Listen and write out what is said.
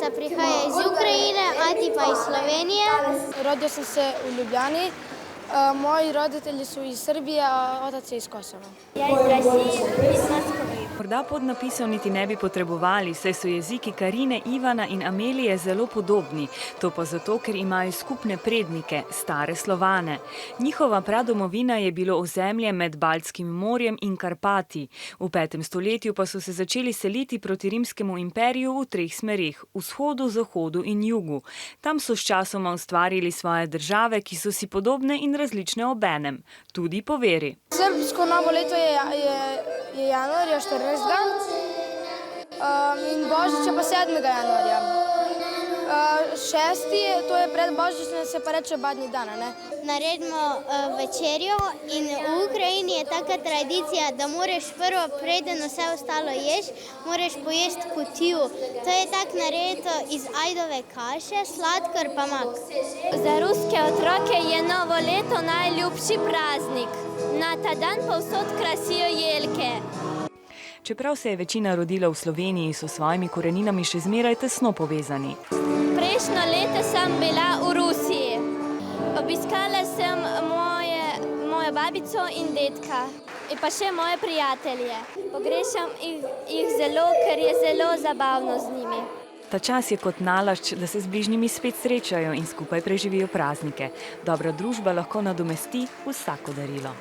Babica prihaja iz Ukrajine, ati pa iz Slovenije. Rodil sem se v Ljubljani. Moji roditelji su iz Srbije, a otac je iz Kosova. Ja iz Rusije, iz Moskve. Morda podnapisov niti ne bi potrebovali, saj so jeziki Karine, Ivana in Amelije zelo podobni. To pa zato, ker imajo skupne prednike, stare Slovane. Njihova pradomovina je bilo ozemlje med Baltskim morjem in Karpati. V 5. stoletju pa so se začeli seliti proti Rimskemu imperiju v 3 smereh, vzhodu, zahodu in jugu. Tam so sčasoma ustvarili svoje države, ki so si podobne in različne obenem, tudi po veri. Srbsko novo leto je januarja 14. In Božič je pa 7. januarja. 6. to je pred Božičem, se pa reče badnji dan, ne? Naredimo večerjo in v Ukrajini je taka tradicija, da moraš prvo, preden vse ostalo ješ, moraš pojesti kutiju. To je tak naredo iz ajdove kaše, sladkor pa mak. Za ruske otroke je novo leto najljubši praznik. Na ta dan povsod krasijo jelke. Čeprav se je večina rodila v Sloveniji, so s svojimi koreninami še zmeraj tesno povezani. Prejšnjo leto sem bila v Rusiji. Obiskala sem mojo babico in dedka in pa še moje prijatelje. Pogrešam jih zelo, ker je zelo zabavno z njimi. Ta čas je kot nalašč, da se z bližnjimi spet srečajo in skupaj preživijo praznike. Dobra družba lahko nadomesti vsako darilo.